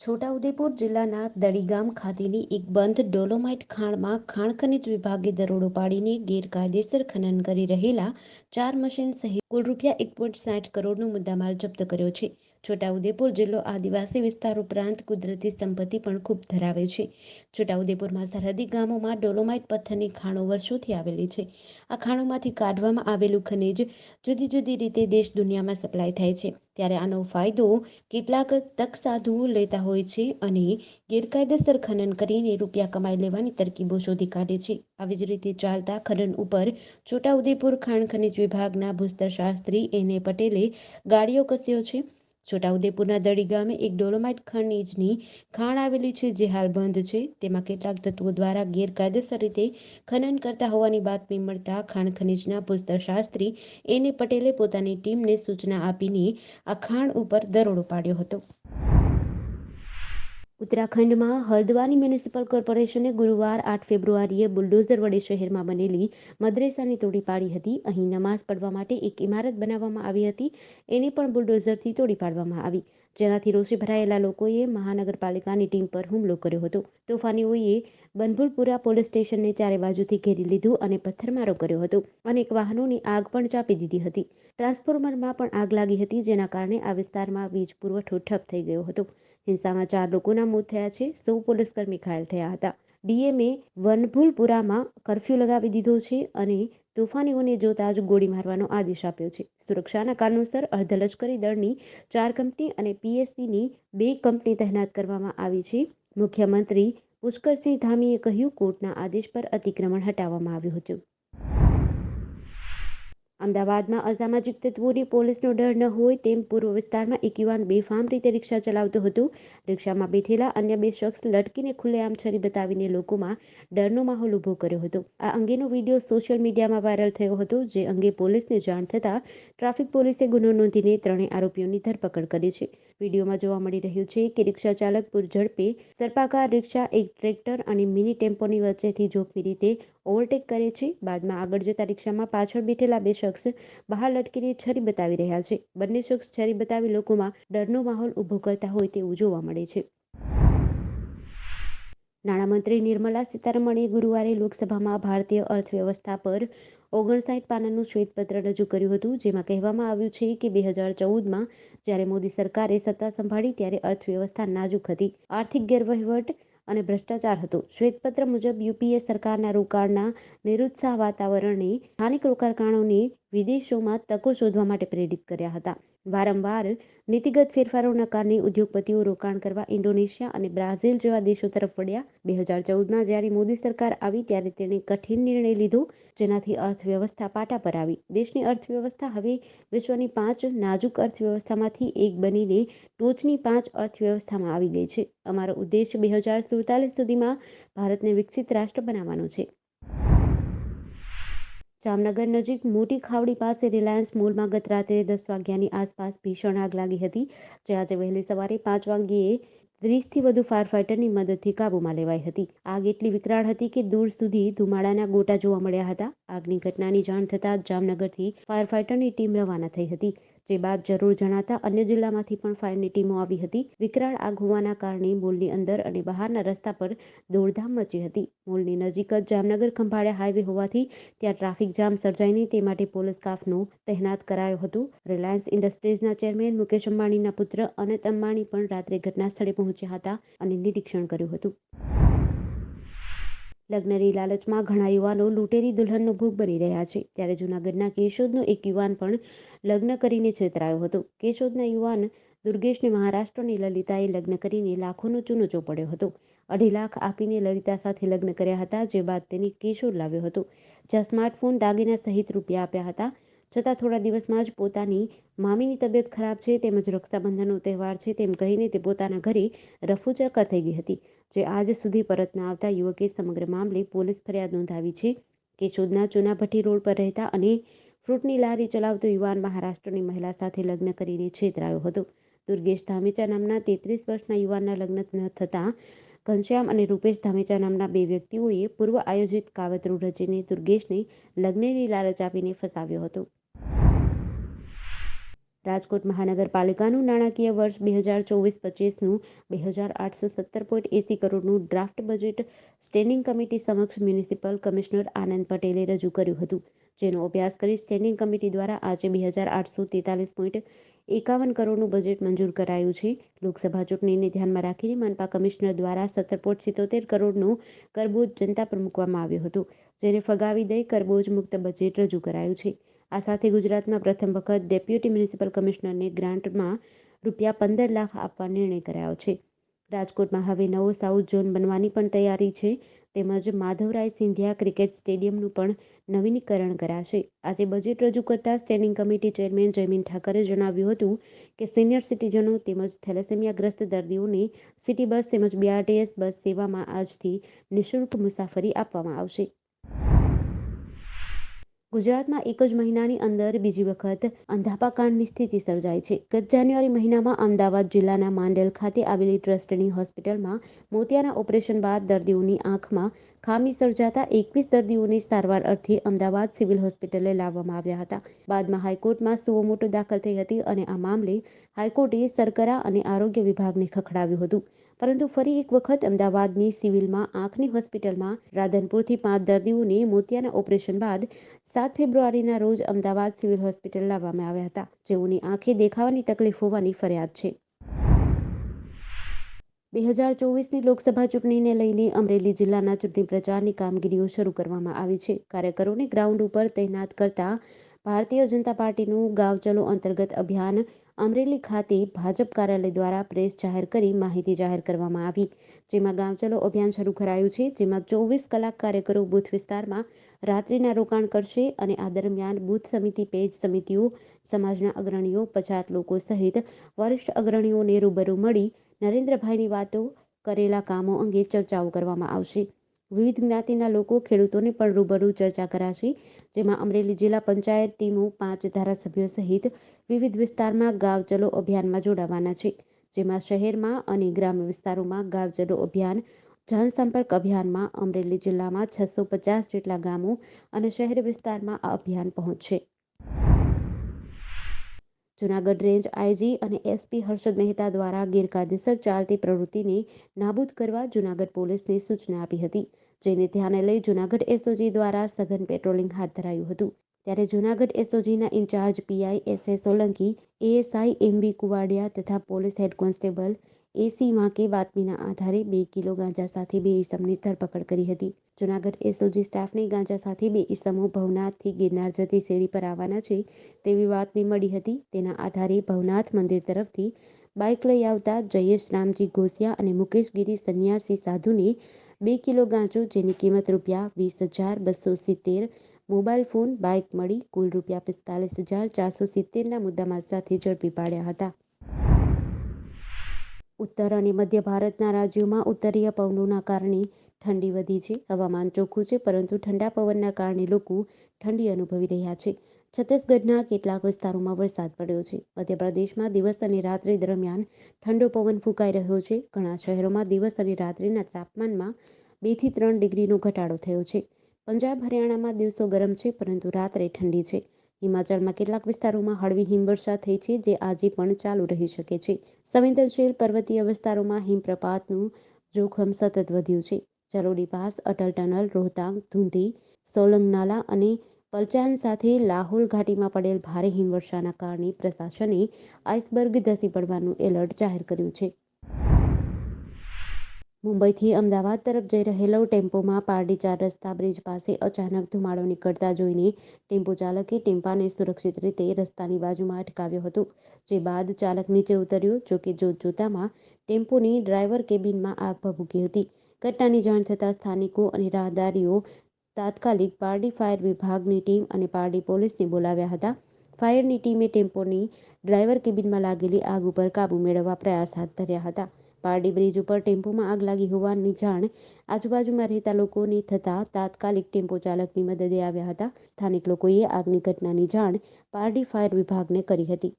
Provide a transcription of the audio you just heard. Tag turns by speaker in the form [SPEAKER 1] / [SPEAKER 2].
[SPEAKER 1] છોટાઉદેપુર જિલ્લાના દડી ગામ ખાતેની એક બંધ ડોલોમાઇટ ખાણમાં ખાણ ખનીજ વિભાગે દરોડો પાડીને ગેરકાયદેસર ખનન કરી રહેલા 4 મશીન સહિત કુલ ₹1.60 કરોડનો મુદ્દામાલ જપ્ત કર્યો છે. છોટાઉદેપુર જિલ્લો આદિવાસી વિસ્તાર ઉપરાંત કુદરતી સંપત્તિ પણ ખૂબ ધરાવે છે. છોટાઉદેપુરમાં સરહદી ગામોમાં ડોલોમાઇટ પથ્થરની ખાણો વર્ષોથી આવેલી છે. આ ખાણોમાંથી કાઢવામાં આવેલું ખનીજ જુદી જુદી રીતે દેશ દુનિયામાં સપ્લાય થાય છે, ત્યારે આનો ફાયદો કેટલાક તકસાધુઓ લેતા હોય છે અને ગેરકાયદેસર ખનન કરીને રૂપિયા કમાઈ લેવાની તરકીબો શોધી કાઢે છે. આવી જ રીતે ચાલતા ખનન ઉપર છોટાઉદેપુર ખાણ ખનીજ વિભાગના ભૂસ્તરશાસ્ત્રી એને પટેલે ગાળિયો કસ્યો છે. છોટાઉદેપુરના દડી ગામે એક ડોલોમાઇટ ખનીજની ખાણ આવેલી છે, જે હાલ બંધ છે. તેમાં કેટલાક તત્વો દ્વારા ગેરકાયદેસર રીતે ખનન કરતા હોવાની બાતમી મળતા ખાણ ખનીજના ભૂસ્તરશાસ્ત્રી એને પટેલે પોતાની ટીમને સૂચના આપીને આ ખાણ ઉપર દરોડો પાડ્યો હતો. ઉત્તરાખંડમાં હલ્દવાની મ્યુનિસિપલ કોર્પોરેશને ગુરુવાર 8 ફેબ્રુઆરીએ બુલડોઝર વડે શહેરમાં બનેલી મદ્રેસાને તોડી પાડી હતી. અહીં નમાઝ પડવા માટે એક ઇમારત બનાવવામાં આવી હતી, એને પણ બુલડોઝરથી તોડી પાડવામાં આવી, જેનાથી રોષે ભરાયેલા લોકોએ મહાનગરપાલિકાની ટીમ પર હુમલો કર્યો હતો. તોફાનીઓએ બનભુલપુરા પોલીસ સ્ટેશનને ચારે બાજુથી ઘેરી લીધું અને પથ્થરમારો કર્યો હતો. અનેક વાહનોની આગ પણ ચાંપી દીધી હતી. ટ્રાન્સફોર્મરમાં પણ આગ લાગી હતી, જેના કારણે આ વિસ્તારમાં વીજ પુરવઠો ઠપ થઈ ગયો હતો. હિંસામાં 4 લોકોના મોત થયા છે. 100 પોલીસકર્મી ઘાયલ થયા હતા. ડીએમએ વનભુલપુરામાં કર્ફ્યુ લગાવી દીધો છે અને તોફાનીઓને જોતા જ ગોળી મારવાનો આદેશ આપ્યો છે. સુરક્ષાના કારણોસર અર્ધલશ્કરી દળની 4 કંપની અને પીએસસીની 2 કંપની તહેનાત કરવામાં આવી છે. મુખ્યમંત્રી પુષ્કરસિંહ ધામીએ કહ્યું, કોર્ટના આદેશ પર અતિક્રમણ હટાવવામાં આવ્યું હતું. અમદાવાદમાં અસામાજિક તત્વોને પોલીસનો ડર ન હોય તેમ પૂર્વ વિસ્તારમાં એક યુવાન બેફામ રીતે રિક્ષા ચલાવતો હતો. રિક્ષામાં બેઠેલા અન્ય 2 શખ્સ લટકીને ખુલ્લેઆમ છરી બતાવીને લોકોમાં ડરનો માહોલ ઊભો કર્યો હતો. આ અંગેનો વિડીયો સોશિયલ મીડિયામાં વાયરલ થયો હતો, જે અંગે પોલીસને જાણ થતાં ટ્રાફિક પોલીસે ગુનો નોંધીને 3 આરોપીઓની ધરપકડ કરી છે. વિડીયોમાં જોવા મળી રહ્યું છે કે રિક્ષા ચાલક પૂરઝડપે સર્પાકાર રિક્ષા એક ટ્રેક્ટર અને મિની ટેમ્પોની વચ્ચેથી જોખમી રીતે ઓવરટેક કરે છે. બાદમાં આગળ જતા રિક્ષામાં પાછળ બેઠેલા 2 શખ્સ બહાર લટકીને છરી બતાવી રહ્યા છે. બંને શખ્સ છરી બતાવી લોકોમાં ડરનો માહોલ ઊભો કરતા હોય તેવું જોવા મળે છે. નાણામંત્રી નિર્મલા સીતારમણે ગુરુવારે લોકસભામાં ભારતીય અર્થવ્યવસ્થા પર 59 પાનાનું શ્વેતપત્ર રજૂ કર્યું હતું, જેમાં કહેવામાં આવ્યું છે કે 2014માં જ્યારે મોદી સરકારે સત્તા સંભાળી ત્યારે અર્થવ્યવસ્થા નાજુક હતી, આર્થિક ગેરવહીવટ અને ભ્રષ્ટાચાર હતો. શ્વેતપત્ર મુજબ યુપીએ સરકારના રોકાણના નિરુત્સાહ વાતાવરણે સ્થાનિક રોકાણકારોને વિદેશોમાં તકો શોધવા માટે પ્રેરિત કર્યા હતા. વારંવાર નીતિગત ફેરફારોના કારણે ઉદ્યોગપતિઓ રોકાણ કરવા ઇન્ડોનેશિયા અને બ્રાઝિલ જેવા દેશો તરફ વળ્યા. 2014માં જ્યારે મોદી સરકાર આવી ત્યારે તેણે કઠિન નિર્ણય લીધો, જેનાથી અર્થવ્યવસ્થા પાટા પર આવી. દેશની અર્થવ્યવસ્થા હવે વિશ્વની 5 નાજુક અર્થવ્યવસ્થામાંથી એક બનીને ટોચની 5 અર્થવ્યવસ્થામાં આવી ગઈ છે. અમારો ઉદ્દેશ 2047 સુધીમાં ભારતને વિકસિત રાષ્ટ્ર બનાવવાનો છે. જામનગર નજીક મોટી ખાવડી પાસે રિલાયન્સ મોલમાં ગત રાત્રે 10 વાગ્યાની આસપાસ ભીષણ આગ લાગી હતી, જે આજે વહેલી સવારે 5 વાગ્યે 30થી વધુ ફાયર ફાઇટરની મદદથી કાબૂમાં લેવાઈ હતી. આગ એટલી વિકરાળ હતી કે દૂર સુધી ધુમાડાના ગોટા જોવા મળ્યા હતા. આગની ઘટનાની જાણ થતાં જામનગરથી ફાયર ફાઇટરની ટીમ રવાના થઈ હતી, જે બાદ જરૂર જણાતા અન્ય જિલ્લામાંથી પણ ફાયરની ટીમો આવી હતી. વિકરાળ આગ હોવાના કારણે મોલની અંદર અને બહારના રસ્તા પર દોડધામ મચી હતી. મોલની નજીક જ જામનગર ખંભાળિયા હાઈવે હોવાથી ત્યાં ટ્રાફિક જામ સર્જાય નહીં તે માટે પોલીસ કાફલો તહેનાત કરાયો હતો. રિલાયન્સ ઇન્ડસ્ટ્રીઝના ચેરમેન મુકેશ અંબાણીના પુત્ર અનંત અંબાણી પણ રાત્રે ઘટના સ્થળે પહોંચ્યા હતા અને નિરીક્ષણ કર્યું હતું. લગ્નની લાલચમાં ઘણા યુવાનો લૂંટેરી દુલ્હનનો ભોગ બની રહ્યા છે, ત્યારે જૂનાગઢના કેશોદનો એક યુવાન પણ લગ્ન કરીને છેતરાયો હતો. કેશોદના યુવાન દુર્ગેશને મહારાષ્ટ્રની લલિતાએ લગ્ન કરીને લાખોનો ચૂનો ચોપડ્યો હતો. 2.5 લાખ આપીને લલિતા સાથે લગ્ન કર્યા હતા, જે બાદ તેને કેશોદ લાવ્યો હતો, જ્યાં સ્માર્ટફોન, દાગીના સહિત રૂપિયા આપ્યા હતા. છતાં થોડા દિવસમાં જ પોતાની મામીની તબિયત ખરાબ છે તેમજ રક્ષાબંધનનો તહેવાર છે તેમ કહીને તે પોતાના ઘરે રફુચક્કર થઈ ગઈ હતી, જે આજ સુધી પરત ન આવતા યુવકે સમગ્ર મામલે પોલીસ ફરિયાદ નોંધાવી છે. કેશોદના ચુનાભઠ્ઠી રોડ પર રહેતા અને ફ્રૂટની લારી ચલાવતો યુવાન મહારાષ્ટ્રની મહિલા સાથે લગ્ન કરીને છેતરાયો હતો. દુર્ગેશ ધામેચા નામના 33 વર્ષના યુવાનના લગ્ન ન થતાં ઘનશ્યામ અને રૂપેશ ધામેચા નામના 2 વ્યક્તિઓએ પૂર્વ આયોજિત કાવતરું રચીને દુર્ગેશને લગ્નની લાલચ આપીને ફસાવ્યો હતો. રાજકોટ મહાનગરપાલિકાનું નાણાકીય વર્ષ 2024-25નું 2,817.80 કરોડનું ડ્રાફ્ટ બજેટ સ્ટેન્ડિંગ કમિટી સમક્ષ મ્યુનિસિપલ કમિશનર આનંદ પટેલે રજૂ કર્યું હતું, જેનો અભ્યાસ કરી સ્ટેન્ડિંગ કમિટી દ્વારા આજે 2,843.51 કરોડનું બજેટ મંજૂર કરાયું છે. લોકસભા ચૂંટણીને ધ્યાનમાં રાખીને મનપા કમિશનર દ્વારા 17.77 કરોડનો કરબોજ જનતા પર મૂકવામાં આવ્યો હતો, જેને ફગાવી દઈ કરબોજ મુક્ત બજેટ રજૂ કરાયું છે. આ સાથે ગુજરાતમાં પ્રથમ વખત ડેપ્યુટી મ્યુનિસિપલ કમિશનરને ગ્રાન્ટમાં ₹15 લાખ આપવા નિર્ણય કરાયો છે. રાજકોટમાં હવે નવો સાઉથ ઝોન બનવાની પણ તૈયારી છે, તેમજ માધવરાય સિંધિયા ક્રિકેટ સ્ટેડિયમનું પણ નવીનીકરણ કરાશે. આજે બજેટ રજૂ કરતા standing committee chairman Jaymin Thackeray જણાવ્યું હતું કે સિનિયર સિટીઝનો તેમજ થેલેસેમિયાગ્રસ્ત દર્દીઓને સિટી બસ તેમજ BRTS બસ સેવામાં આજથી નિઃશુલ્ક મુસાફરી આપવામાં આવશે. ગુજરાતમાં એક જ મહિનાની અંદર બીજી વખત અંધાપા કાંડની સ્થિતિ સર્જાઈ છે. ગત જાન્યુઆરી મહિનામાં અમદાવાદ જિલ્લાના માંડલ ખાતે આવેલી ટ્રસ્ટની હોસ્પિટલમાં મોતિયાના ઓપરેશન બાદ દર્દીઓની આંખમાં ખામી સર્જાતા 21 દર્દીઓને સારવાર અર્થે અમદાવાદ સિવિલ હોસ્પિટલે લાવવામાં આવ્યા હતા. બાદમાં હાઈકોર્ટમાં સુઓ મોટો દાખલ થઈ હતી અને આ મામલે હાઈકોર્ટે સરકરા અને આરોગ્ય વિભાગને ખખડાવ્યું હતું. પરંતુ ફરી એક વખત અમદાવાદની સિવિલમાં આંખની હોસ્પિટલમાં રાધનપુરથી 5 દર્દીઓને મોતિયાના ઓપરેશન બાદ 7 ફેબ્રુઆરીના રોજ અમદાવાદ સિવિલ હોસ્પિટલ લાવવામાં આવ્યા હતા, જેઓની આંખે દેખાવાની તકલીફ હોવાની ફરિયાદ છે. 2024ની લોકસભા ચૂંટણીને લઈને અમરેલી જિલ્લાના ચૂંટણી પ્રચારની કામગીરીઓ શરૂ કરવામાં આવી છે. કાર્યકરોને ગ્રાઉન્ડ ઉપર તૈનાત કરતા ભારતીય જનતા પાર્ટીનું ગાંવ ચલો અંતર્ગત અભિયાન અમરેલી ખાતે ભાજપ કાર્યાલય દ્વારા પ્રેસ જાહેર કરી માહિતી જાહેર કરવામાં આવી, જેમાં ગાંવ ચલો અભિયાન શરૂ કરાયું છે, જેમાં 24 કલાક કાર્યકરો બૂથ વિસ્તારમાં રાત્રિના રોકાણ કરશે અને આ દરમિયાન બૂથ સમિતિ, પેજ સમિતિઓ, સમાજના અગ્રણીઓ, પછાત લોકો સહિત વરિષ્ઠ અગ્રણીઓને રૂબરૂ મળી નરેન્દ્રભાઈની વાતો, કરેલા કામો અંગે ચર્ચાઓ કરવામાં આવશે. વિવિધ જ્ઞાતિના લોકો, ખેડૂતોને પણ રૂબરૂ ચર્ચા કરાશે, જેમાં અમરેલી જિલ્લા પંચાયત ટીમો 5 ધારાસભ્યો સહિત વિવિધ વિસ્તારમાં ગાંવ ચલો અભિયાનમાં જોડાવાના છે, જેમાં શહેરમાં અને ગ્રામ્ય વિસ્તારોમાં ગાંવ ચલો અભિયાન, જનસંપર્ક અભિયાનમાં અમરેલી જિલ્લામાં 650 જેટલા ગામો અને શહેર વિસ્તારમાં આ અભિયાન પહોંચશે. જૂનાગઢ રેન્જ આઈજી અને SP હર્ષદ મહેતા દ્વારા ગેરકાયદેસર ચાલતી પ્રવૃત્તિને નાબૂદ કરવા જૂનાગઢ પોલીસને સૂચના આપી હતી, જેને ધ્યાને લઈ જૂનાગઢ SOG દ્વારા સઘન પેટ્રોલિંગ હાથ ધરાયું હતું. ત્યારે જૂનાગઢ SOGના incharge PI SS Solanki, ASI MB Kuvadiya તથા police head constable AC Vanke બાતમીના આધારે 2 કિલો ગાંજા સાથે 2 ઇસમની ધરપકડ કરી હતી. જૂનાગઢ SOG સ્ટાફને ગાંજા સાથે 2 ઇસમો ભવનાથથી ગિરનાર જતી સીડી પર આવવાના છે તેવી બાતમી મળી હતી. તેના આધારે ભવનાથ મંદિર તરફથી બાઇક લઈ આવતા જયેશ રામજી ઘોસિયા અને મુકેશ ગિરી સંન્યાસી સાધુને 2 કિલો ગાંજો, જેની કિંમત ₹20,270, મોબાઈલ ફોન, બાઇક મળી કુલ ₹45,470ના મુદ્દામાલ સાથે ઝડપી પાડ્યા હતા. ઉત્તર અને મધ્ય ભારતના રાજ્યોમાં ઉત્તરીય પવનોના કારણે ઠંડી વધી છે. હવામાન ચોખ્ખું છે, પરંતુ ઠંડા પવનના કારણે લોકો ઠંડી અનુભવી રહ્યા છે. છત્તીસગઢના કેટલાક વિસ્તારોમાં વરસાદ પડ્યો છે. મધ્યપ્રદેશમાં દિવસ અને રાત્રિ દરમિયાન ઠંડો પવન ફૂંકાઈ રહ્યો છે. ઘણા શહેરોમાં દિવસ અને રાત્રિના તાપમાનમાં 2 થી 3 ડિગ્રીનો ઘટાડો થયો છે. પંજાબ, હરિયાણામાં દિવસો ગરમ છે, પરંતુ રાત્રે ઠંડી છે. હિમાચલમાં કેટલાક વિસ્તારોમાં હળવી હિમવર્ષા થઈ છે, જે આજે પણ ચાલુ રહી શકે છે. સંવેદનશીલ પર્વતીય વિસ્તારોમાં હિમપ્રપાતનું જોખમ સતત વધ્યું છે. જલોડી પાસ, અટલ ટનલ, રોહતાંગ, ધુંધી, સોલંગ નાલા અને પલચાન સાથે લાહોલ ઘાટીમાં પડેલ ભારે હિમવર્ષાના કારણે પ્રશાસને આઇસબર્ગ ધસી પડવાનું એલર્ટ જાહેર કર્યું છે. મુંબઈથી અમદાવાદ તરફ જઈ રહેલો ટેમ્પોમાં પારડી 4 રસ્તા બ્રિજ પાસે અચાનક ધુમાડો નીકળતા જોઈને ટેમ્પો ચાલકે ટેમ્પાને સુરક્ષિત રીતે રસ્તાની બાજુમાં અટકાવ્યો હતો, જે બાદ ચાલક નીચે ઉતર્યો. જોકે જોતજોતામાં ટેમ્પોની ડ્રાઈવર કેબિનમાં આગ ભભૂકી હતી. ઘટનાની જાણ થતાં સ્થાનિકો અને રાહદારીઓ તાત્કાલિક પારડી ફાયર વિભાગની ટીમ અને પારડી પોલીસને બોલાવ્યા હતા. ફાયરની ટીમે ટેમ્પોની ડ્રાઈવર કેબિનમાં લાગેલી આગ ઉપર કાબૂ મેળવવા પ્રયાસ હાથ ધર્યા હતા. પારડી બ્રિજ ઉપર ટેમ્પોમાં આગ લાગી હોવાની જાણ આજુબાજુમાં રહેતા લોકોને થતાં તાત્કાલિક ટેમ્પો ચાલકની મદદે આવ્યા હતા. સ્થાનિક લોકોએ આગની ઘટનાની જાણ પારડી ફાયર વિભાગને કરી હતી.